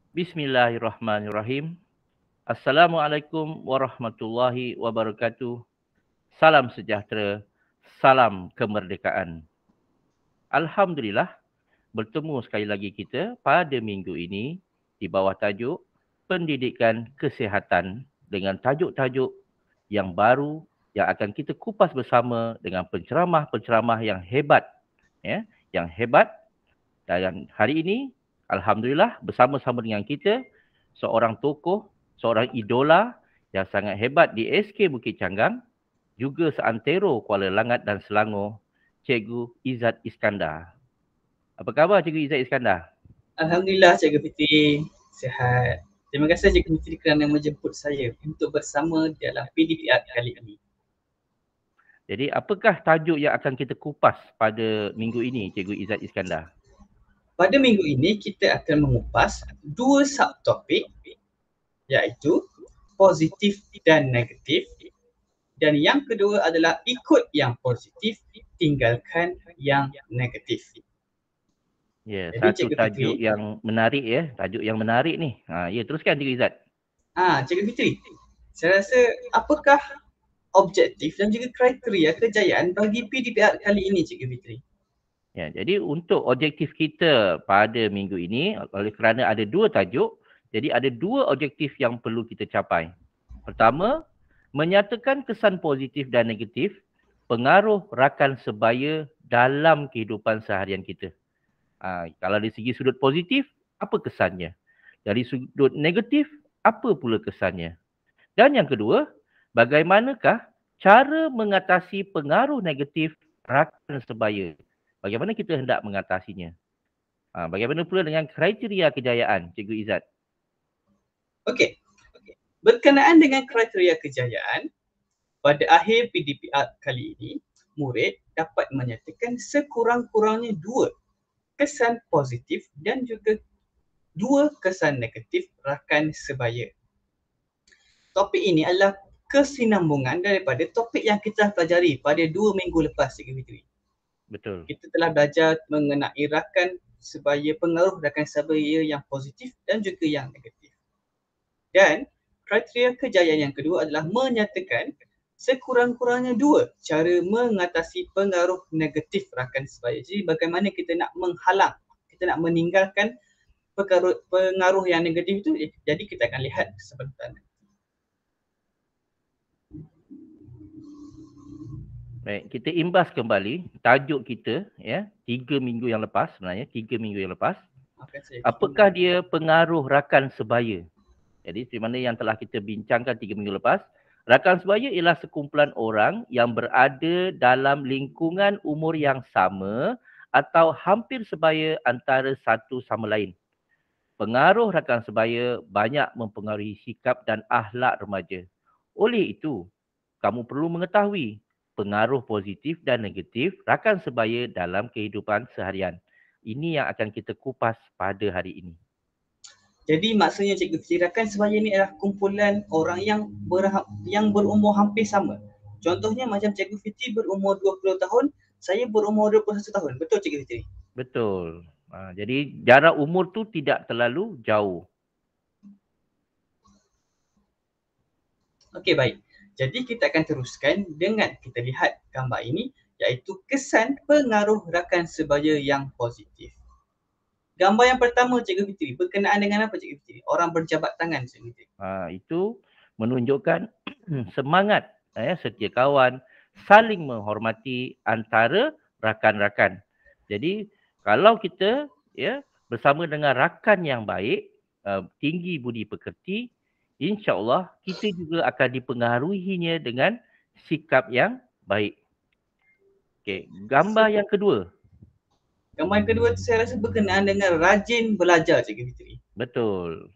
Bismillahirrahmanirrahim. Assalamualaikum warahmatullahi wabarakatuh. Salam sejahtera, salam kemerdekaan. Alhamdulillah, bertemu sekali lagi kita pada minggu ini di bawah tajuk Pendidikan Kesihatan dengan tajuk-tajuk yang baru yang akan kita kupas bersama dengan penceramah-penceramah yang hebat. Ya, yang hebat. Dan hari ini, Alhamdulillah, bersama-sama dengan kita, seorang tokoh, seorang idola yang sangat hebat di SK Bukit Canggang, juga seantero Kuala Langat dan Selangor, Cikgu Izzat Iskandar. Apa khabar Cikgu Izzat Iskandar? Alhamdulillah Cikgu Fitri, sihat. Terima kasih Cikgu Fitri kerana menjemput saya untuk bersama dalam PDPR kali ini. Jadi apakah tajuk yang akan kita kupas pada minggu ini Cikgu Izzat Iskandar? Pada minggu ini kita akan mengupas dua subtopik iaitu positif dan negatif, dan yang kedua adalah ikut yang positif, tinggalkan yang negatif. Ya, Jadi satu Cikgu Fitri, tajuk yang menarik ya, tajuk yang menarik ni. Ya, teruskan Cikgu Izzat. Cikgu Fitri, saya rasa apakah objektif dan juga kriteria kejayaan bagi PDPR kali ini Cikgu Fitri? Ya, jadi untuk objektif kita pada minggu ini, oleh kerana ada dua tajuk, jadi ada dua objektif yang perlu kita capai. Pertama, menyatakan kesan positif dan negatif pengaruh rakan sebaya dalam kehidupan seharian kita. Kalau dari segi sudut positif, apa kesannya? Dari sudut negatif, apa pula kesannya? Dan yang kedua, bagaimanakah cara mengatasi pengaruh negatif rakan sebaya? Bagaimana kita hendak mengatasinya? Bagaimana pula dengan kriteria kejayaan, Cikgu Izzat? Okey, berkenaan dengan kriteria kejayaan, pada akhir PDPR kali ini, murid dapat menyatakan sekurang-kurangnya dua kesan positif dan juga dua kesan negatif rakan sebaya. Topik ini adalah kesinambungan daripada topik yang kita pelajari pada 2 minggu lepas, Cikgu Fitri. Betul. Kita telah belajar mengenai rakan sebaya, pengaruh rakan sebaya yang positif dan juga yang negatif. Dan kriteria kejayaan yang kedua adalah menyatakan sekurang-kurangnya dua cara mengatasi pengaruh negatif rakan sebaya. Jadi bagaimana kita nak menghalang, kita nak meninggalkan pengaruh yang negatif itu, jadi kita akan lihat sebentar. Baik, kita imbas kembali tajuk kita ya, 3 minggu yang lepas sebenarnya, 3 minggu yang lepas. Apakah dia pengaruh rakan sebaya? Jadi seperti mana yang telah kita bincangkan 3 minggu lepas, rakan sebaya ialah sekumpulan orang yang berada dalam lingkungan umur yang sama atau hampir sebaya antara satu sama lain. Pengaruh rakan sebaya banyak mempengaruhi sikap dan akhlak remaja. Oleh itu, kamu perlu mengetahui pengaruh positif dan negatif rakan sebaya dalam kehidupan seharian. Ini yang akan kita kupas pada hari ini. Jadi maksudnya Cikgu Fitri, rakan sebaya ni adalah kumpulan orang yang berumur hampir sama. Contohnya macam Cikgu Fitri berumur 20 tahun, saya berumur 21 tahun. Betul Cikgu Fitri? Betul. Jadi jarak umur tu tidak terlalu jauh. Okey, baik. Jadi kita akan teruskan dengan kita lihat gambar ini, iaitu kesan pengaruh rakan sebaya yang positif. Gambar yang pertama Cikgu Fitri, berkenaan dengan apa Cikgu Fitri? Orang berjabat tangan Cikgu Fitri. Itu menunjukkan semangat setia kawan, saling menghormati antara rakan-rakan. Jadi kalau kita bersama dengan rakan yang baik, tinggi budi pekerti, insya-Allah kita juga akan dipengaruhinya dengan sikap yang baik. Okey, gambar yang kedua. Gambar yang kedua saya rasa berkenaan dengan rajin belajar Cikgu Fitri. Betul.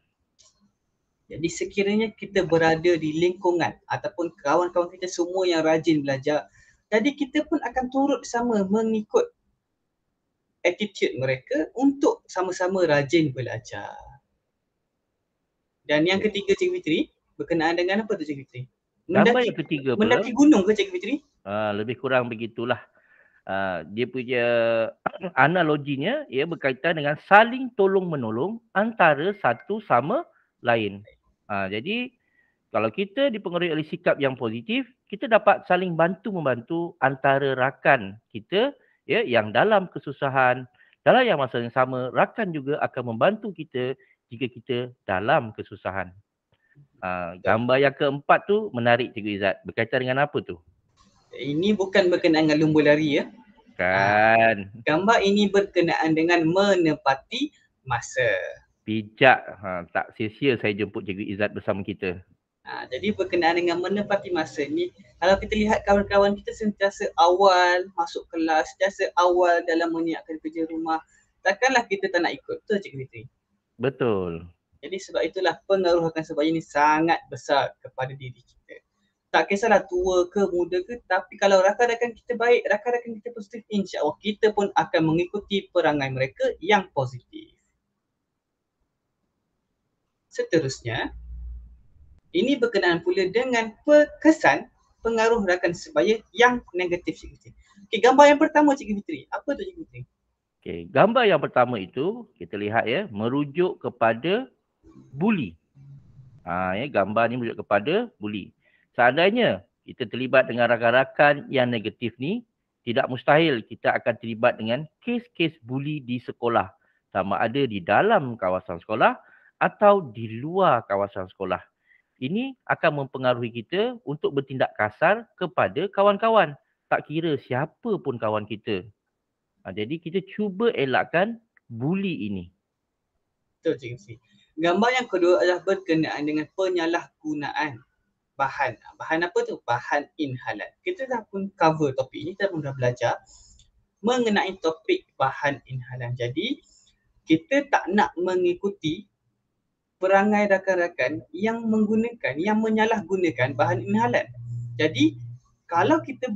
Jadi sekiranya kita berada di lingkungan ataupun kawan-kawan kita semua yang rajin belajar, jadi kita pun akan turut sama mengikut attitude mereka untuk sama-sama rajin belajar. Dan yang ketiga Cikgu Fitri, berkenaan dengan apa tu Cikgu Fitri? Gambar yang ketiga pula, Mendaki gunung ke Cikgu Fitri? lebih kurang begitulah. Dia punya analoginya ia berkaitan dengan saling tolong-menolong antara satu sama lain. Jadi kalau kita dipengaruhi oleh sikap yang positif, kita dapat saling bantu-membantu antara rakan kita ya yang dalam kesusahan. Dalam yang masa yang sama, rakan juga akan membantu kita jika kita dalam kesusahan. Gambar yang keempat tu menarik Cikgu Izzat. Berkaitan dengan apa tu? Ini bukan berkenaan dengan lumba lari ya. Kan. Gambar ini berkenaan dengan menepati masa. Bijak. Tak sia-sia saya jemput Cikgu Izzat bersama kita. Jadi berkenaan dengan menepati masa ni, kalau kita lihat kawan-kawan kita sentiasa awal masuk kelas, sentiasa awal dalam menyiapkan kerja rumah, takkanlah kita tak nak ikut. Betul Cikgu Fitri? Betul. Jadi sebab itulah pengaruh rakan sebaya ni sangat besar kepada diri kita. Tak kisahlah tua ke muda ke, tapi kalau rakan-rakan kita baik, rakan-rakan kita positif, insya-Allah kita pun akan mengikuti perangai mereka yang positif. Seterusnya, ini berkenaan pula dengan kesan pengaruh rakan sebaya yang negatif Cikgu Fitri. Okey, gambar yang pertama Cikgu Fitri. Apa tu Cikgu Fitri? Okey, gambar yang pertama itu kita lihat ya, merujuk kepada buli. Gambar ni merujuk kepada buli. Seandainya kita terlibat dengan rakan-rakan yang negatif ni, tidak mustahil kita akan terlibat dengan kes-kes buli di sekolah. Sama ada di dalam kawasan sekolah atau di luar kawasan sekolah. Ini akan mempengaruhi kita untuk bertindak kasar kepada kawan-kawan. Tak kira siapa pun kawan kita. Jadi kita cuba elakkan buli ini. Betul Cikgu Fitri. Gambar yang kedua adalah berkenaan dengan penyalahgunaan bahan. Bahan apa tu? Bahan inhalan. Kita dah pun cover topik ini, kita pun dah belajar mengenai topik bahan inhalan. Jadi, kita tak nak mengikuti perangai rakan-rakan yang menggunakan, yang menyalahgunakan bahan inhalan. Jadi, kalau kita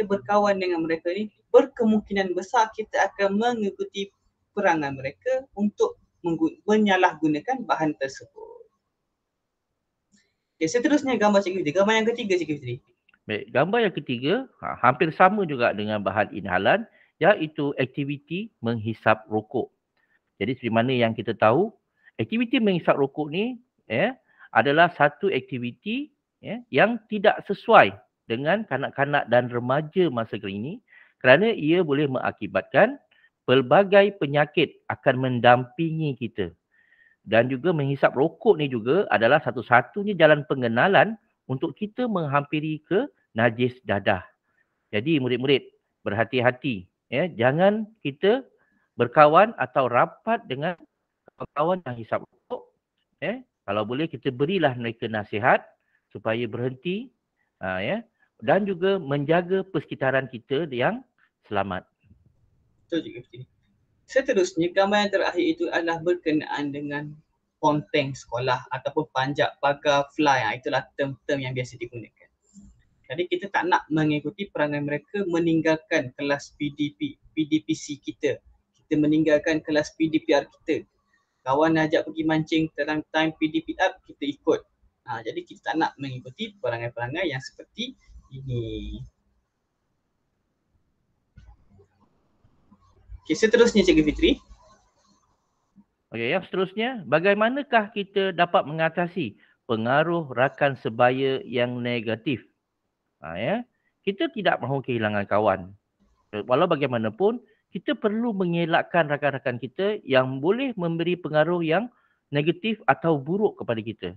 berkawan dengan mereka ni, berkemungkinan besar kita akan mengikuti perangai mereka untuk menyalahgunakan bahan tersebut. Okay, seterusnya gambar Cikgu Fitri. Gambar yang ketiga Cikgu Fitri. Baik, gambar yang ketiga hampir sama juga dengan bahan inhalan, iaitu aktiviti menghisap rokok. Jadi seperti mana yang kita tahu, aktiviti menghisap rokok ni adalah satu aktiviti yang tidak sesuai dengan kanak-kanak dan remaja masa kini kerana ia boleh mengakibatkan pelbagai penyakit akan mendampingi kita. Dan juga menghisap rokok ni juga adalah satu-satunya jalan pengenalan untuk kita menghampiri ke najis dadah. Jadi murid-murid berhati-hati. Jangan kita berkawan atau rapat dengan kawan yang hisap rokok. Kalau boleh kita berilah mereka nasihat supaya berhenti dan juga menjaga persekitaran kita yang selamat. Betul Cikgu Fitri. Seterusnya, gambar yang terakhir itu adalah berkenaan dengan ponteng sekolah ataupun panjat pagar fly. Itulah term-term yang biasa digunakan. Jadi kita tak nak mengikuti perangai mereka meninggalkan kelas PDPC kita. Kita meninggalkan kelas PDPR kita. Kawan ajak pergi mancing dalam time PDPR, kita ikut. Jadi kita tak nak mengikuti perangai-perangai yang seperti ini. Okay, seterusnya Cikgu Fitri. Okey, yang seterusnya, bagaimanakah kita dapat mengatasi pengaruh rakan sebaya yang negatif? Kita tidak mahu kehilangan kawan. Walau bagaimanapun, kita perlu mengelakkan rakan-rakan kita yang boleh memberi pengaruh yang negatif atau buruk kepada kita.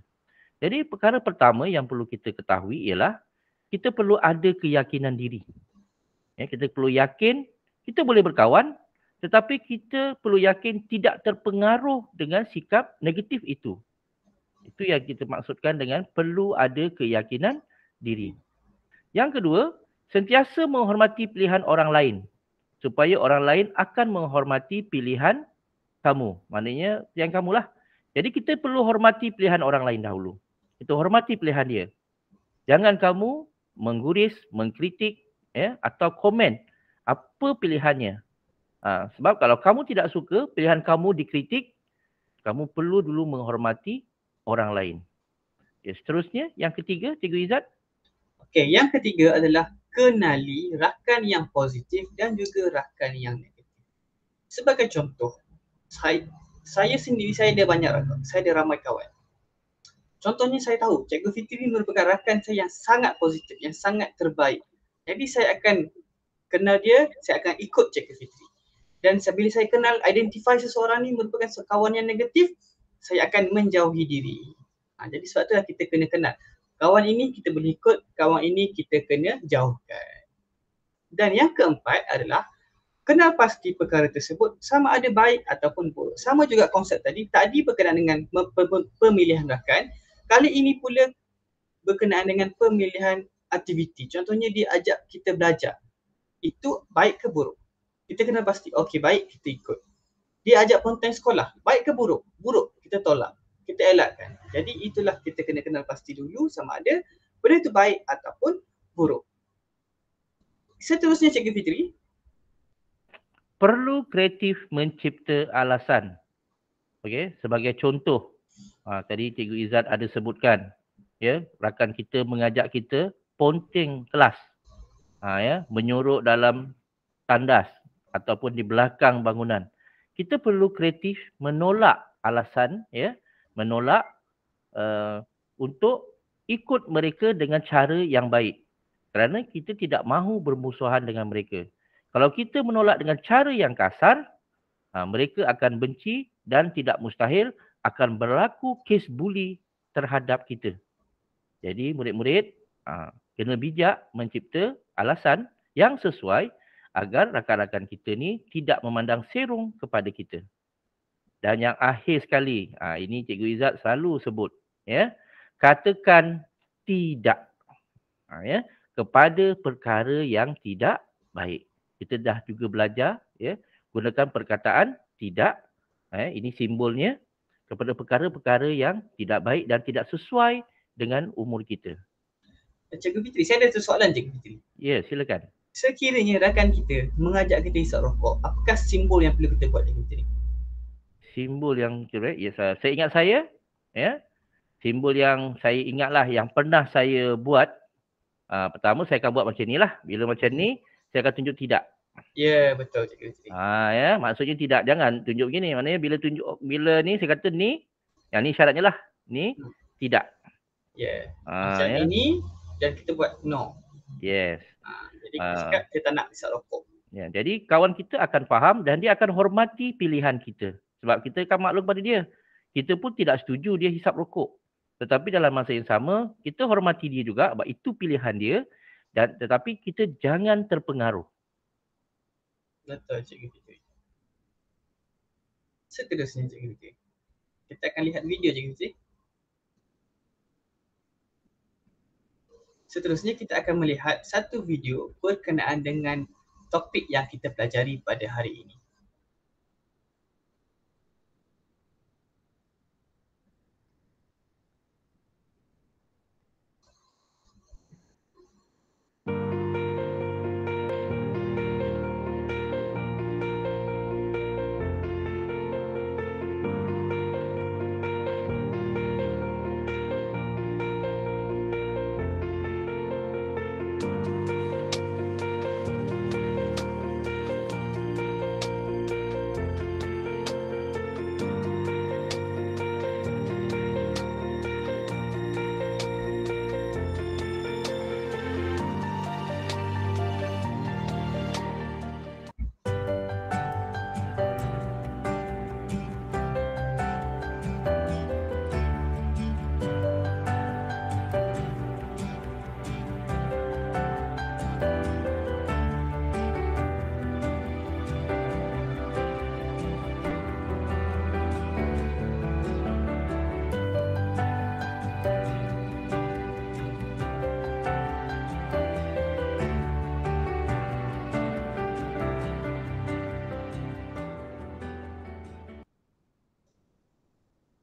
Jadi perkara pertama yang perlu kita ketahui ialah kita perlu ada keyakinan diri. Kita perlu yakin kita boleh berkawan, tetapi kita perlu yakin tidak terpengaruh dengan sikap negatif itu. Itu yang kita maksudkan dengan perlu ada keyakinan diri. Yang kedua, sentiasa menghormati pilihan orang lain supaya orang lain akan menghormati pilihan kamu. Maknanya yang kamulah. Jadi kita perlu hormati pilihan orang lain dahulu. Itu hormati pilihan dia. Jangan kamu mengguris, mengkritik atau komen apa pilihannya. Sebab kalau kamu tidak suka pilihan kamu dikritik, kamu perlu dulu menghormati orang lain. Seterusnya, yang ketiga, Cikgu Izzat. Okey, yang ketiga adalah kenali rakan yang positif dan juga rakan yang negatif. Sebagai contoh, saya sendiri saya ada banyak rakan, saya ada ramai kawan. Contohnya saya tahu Cikgu Fitri merupakan rakan saya yang sangat positif, yang sangat terbaik. Jadi saya akan kenal dia, saya akan ikut Cikgu Fitri. Dan bila saya kenal, identify seseorang ni merupakan kawan yang negatif, saya akan menjauhi diri. Jadi sebab itulah kita kena kenal. Kawan ini kita boleh ikut, kawan ini kita kena jauhkan. Dan yang keempat adalah kenal pasti perkara tersebut sama ada baik ataupun buruk. Sama juga konsep tadi berkenaan dengan pemilihan rakan. Kali ini pula berkenaan dengan pemilihan aktiviti. Contohnya dia ajak kita belajar. Itu baik ke buruk? Kita kena pasti, okey baik kita ikut. Dia ajak konten sekolah, baik ke buruk? Buruk, kita tolak. Kita elakkan. Jadi itulah kita kena kenal pasti dulu sama ada benda itu baik ataupun buruk. Seterusnya Cikgu Fitri. Perlu kreatif mencipta alasan. Okey, sebagai contoh, tadi Cikgu Izzat ada sebutkan, ya, rakan kita mengajak kita ponteng kelas, ya, menyuruh dalam tandas ataupun di belakang bangunan. Kita perlu kreatif menolak alasan, ya, menolak untuk ikut mereka dengan cara yang baik. Kerana kita tidak mahu bermusuhan dengan mereka. Kalau kita menolak dengan cara yang kasar, mereka akan benci dan tidak mustahil akan berlaku kes buli terhadap kita. Jadi murid-murid kena bijak mencipta alasan yang sesuai agar rakan-rakan kita ni tidak memandang serong kepada kita. Dan yang akhir sekali, ini Cikgu Izzat selalu sebut, ya, katakan tidak, ya, kepada perkara yang tidak baik. Kita dah juga belajar, ya, gunakan perkataan tidak, ini simbolnya, kepada perkara-perkara yang tidak baik dan tidak sesuai dengan umur kita. Cikgu Fitri, saya ada soalan Cikgu Fitri. Ya, silakan. Sekiranya rakan kita mengajak kita hisap rokok, apakah simbol yang perlu kita buat Cikgu Fitri? Simbol yang correct, ya, saya ingat saya, ya, simbol yang saya ingatlah yang pernah saya buat, pertama saya akan buat macam ni lah. Bila macam ni, saya akan tunjuk tidak. Ya, betul Cikgu Fitri. Ya, maksudnya tidak, jangan tunjuk begini. Maknanya bila ni saya kata ni, yang ni syaratnya lah. Ni tidak. Ya. Macam ini dan kita buat no. Yes. Jadi kita cakap kita tak nak hisap rokok. Ya, jadi kawan kita akan faham dan dia akan hormati pilihan kita. Sebab kita kan maklum pada dia. Kita pun tidak setuju dia hisap rokok. Tetapi dalam masa yang sama, kita hormati dia juga sebab itu pilihan dia. Dan tetapi kita jangan terpengaruh. Betul Cikgu Fitri. Seterusnya Cikgu Fitri. Kita akan lihat video Cikgu Fitri. Seterusnya kita akan melihat satu video berkenaan dengan topik yang kita pelajari pada hari ini.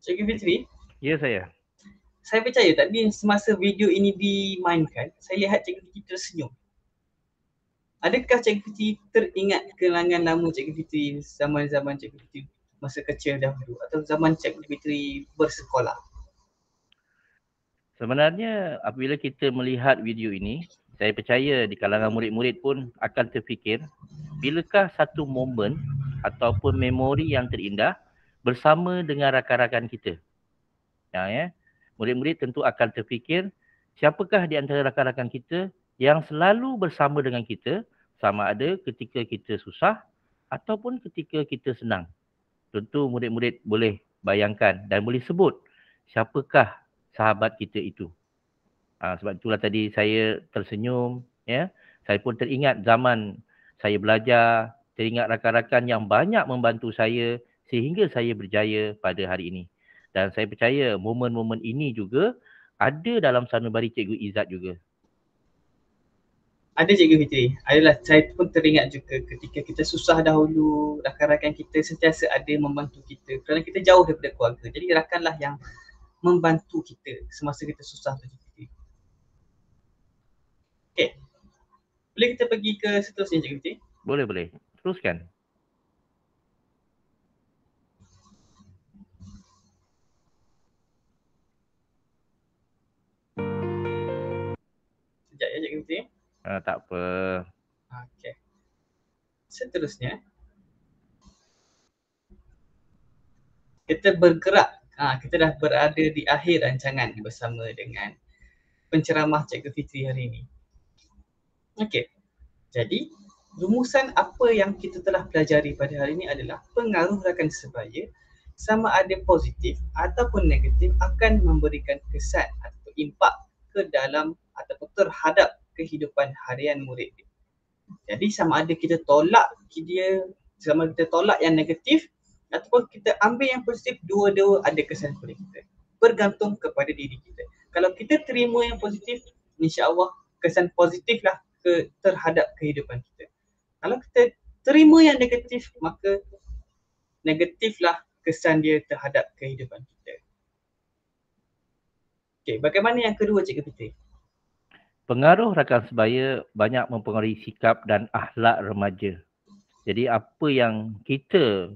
Cikgu Fitri. Ya, saya. Saya percaya tadi semasa video ini dimainkan, saya lihat Cikgu Fitri tersenyum. Adakah Cikgu Fitri teringat kenangan lama Cikgu Fitri zaman-zaman Cikgu Fitri masa kecil dahulu atau zaman Cikgu Fitri bersekolah? Sebenarnya apabila kita melihat video ini, saya percaya di kalangan murid-murid pun akan terfikir, bilakah satu momen ataupun memori yang terindah bersama dengan rakan-rakan kita. Ya. Murid-murid tentu akan terfikir, siapakah di antara rakan-rakan kita yang selalu bersama dengan kita, sama ada ketika kita susah ataupun ketika kita senang. Tentu murid-murid boleh bayangkan dan boleh sebut siapakah sahabat kita itu. Sebab itulah tadi saya tersenyum, ya. Saya pun teringat zaman saya belajar, teringat rakan-rakan yang banyak membantu saya sehingga saya berjaya pada hari ini. Dan saya percaya momen-momen ini juga ada dalam sanubari Cikgu Izzat juga. Ada Cikgu Fitri. Adalah saya pun teringat juga ketika kita susah dahulu, rakan-rakan kita sentiasa ada membantu kita kerana kita jauh daripada keluarga. Jadi rakanlah yang membantu kita semasa kita susah tu. Okey. Boleh kita pergi ke seterusnya Cikgu Fitri? Boleh. Teruskan. Sekejap ya Cikgu Fitri. Tak apa. Okey. Seterusnya, kita bergerak. Kita dah berada di akhir rancangan bersama dengan penceramah Cikgu Fitri hari ini. Okey. Jadi, rumusan apa yang kita telah pelajari pada hari ini adalah pengaruh rakan sebaya sama ada positif ataupun negatif akan memberikan kesan atau impak ke dalam ataupun terhadap kehidupan harian murid. Jadi sama ada kita tolak yang negatif ataupun kita ambil yang positif, dua-dua ada kesan kepada kita. Bergantung kepada diri kita. Kalau kita terima yang positif, insya-Allah kesan positiflah terhadap kehidupan kita. Kalau kita terima yang negatif, maka negatiflah kesan dia terhadap kehidupan kita. Okey, bagaimana yang kedua Cikgu Fitri? Pengaruh rakan sebaya banyak mempengaruhi sikap dan akhlak remaja. Jadi apa yang kita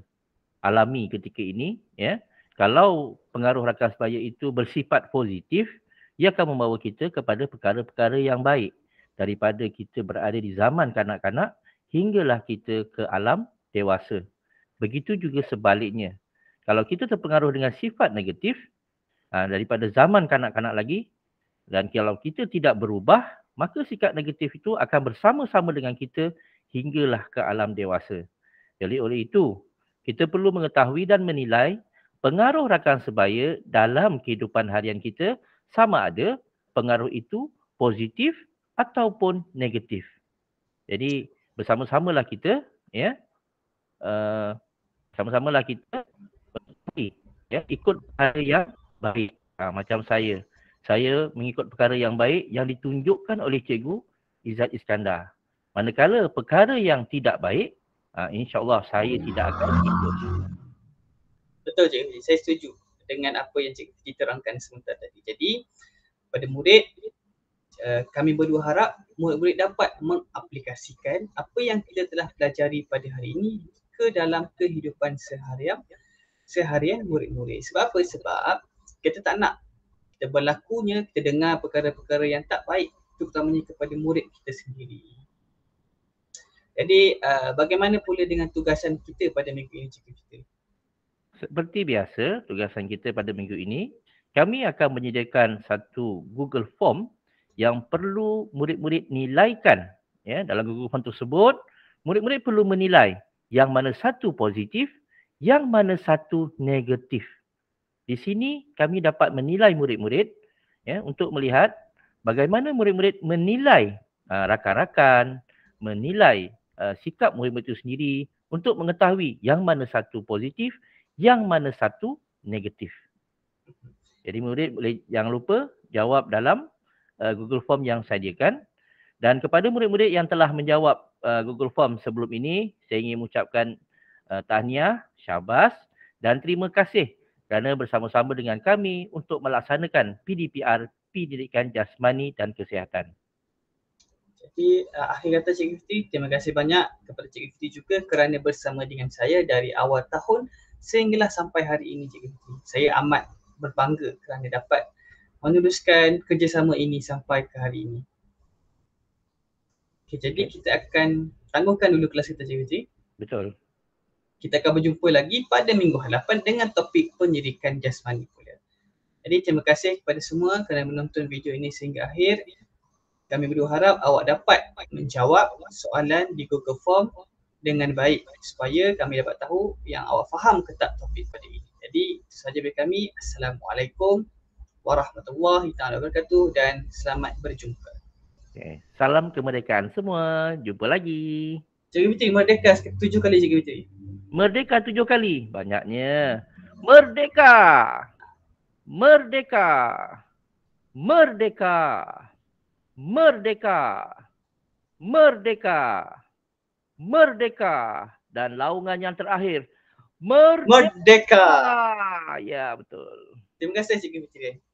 alami ketika ini, ya, kalau pengaruh rakan sebaya itu bersifat positif, ia akan membawa kita kepada perkara-perkara yang baik. Daripada kita berada di zaman kanak-kanak hinggalah kita ke alam dewasa. Begitu juga sebaliknya. Kalau kita terpengaruh dengan sifat negatif, daripada zaman kanak-kanak lagi, dan kalau kita tidak berubah, maka sikap negatif itu akan bersama-sama dengan kita hinggalah ke alam dewasa. Jadi oleh itu, kita perlu mengetahui dan menilai pengaruh rakan sebaya dalam kehidupan harian kita sama ada pengaruh itu positif ataupun negatif. Jadi bersama-samalah kita, ya, sama-samalah kita ikut perkara yang baik. Macam saya mengikut perkara yang baik yang ditunjukkan oleh Cikgu Izzat Iskandar. Manakala perkara yang tidak baik, insya-Allah saya tidak akan ikut. Betul Cikgu, saya setuju dengan apa yang Cikgu diterangkan sebentar tadi. Jadi pada murid, kami berdua harap murid-murid dapat mengaplikasikan apa yang kita telah pelajari pada hari ini ke dalam kehidupan seharian murid-murid. Sebab apa? Sebab kita tak nak kita berlakunya, kita dengar perkara-perkara yang tak baik, terutamanya kepada murid kita sendiri. Jadi bagaimana pula dengan tugasan kita pada minggu ini Cikgu Fitri? Seperti biasa, tugasan kita pada minggu ini, kami akan menyediakan satu Google Form yang perlu murid-murid nilaikan. Ya, dalam Google Form tersebut, murid-murid perlu menilai yang mana satu positif, yang mana satu negatif. Di sini kami dapat menilai murid-murid, ya, untuk melihat bagaimana murid-murid menilai rakan-rakan, menilai sikap murid-murid itu sendiri untuk mengetahui yang mana satu positif, yang mana satu negatif. Jadi murid boleh jangan lupa jawab dalam Google Form yang saya sediakan. Dan kepada murid-murid yang telah menjawab Google Form sebelum ini, saya ingin mengucapkan tahniah, syabas dan terima kasih kerana bersama-sama dengan kami untuk melaksanakan PDPR, Pendidikan Jasmani dan Kesihatan. Jadi akhir kata Cikgu Fitri, terima kasih banyak kepada Cikgu Fitri juga kerana bersama dengan saya dari awal tahun sehinggalah sampai hari ini Cikgu Fitri. Saya amat berbangga kerana dapat meneruskan kerjasama ini sampai ke hari ini. Okay, jadi kita akan tangguhkan dulu kelas kita, Cikgu Fitri. Betul. Kita akan berjumpa lagi pada minggu hadapan dengan topik pendidikan jasmani pula. Jadi terima kasih kepada semua kerana menonton video ini sehingga akhir. Kami berharap awak dapat menjawab soalan di Google Form dengan baik supaya kami dapat tahu yang awak faham ke tak topik pada ini. Jadi itu sahaja dari kami. Assalamualaikum warahmatullahi wabarakatuh dan selamat berjumpa. Okay. Salam kemerdekaan semua. Jumpa lagi. Cikgu Fitri, merdeka 7 kali Cikgu Fitri. Merdeka 7 kali. Banyaknya. Merdeka. Merdeka. Merdeka. Merdeka. Merdeka. Merdeka. Dan laungan yang terakhir. Merdeka. Merdeka. Ya, betul. Terima kasih Cikgu Fitri.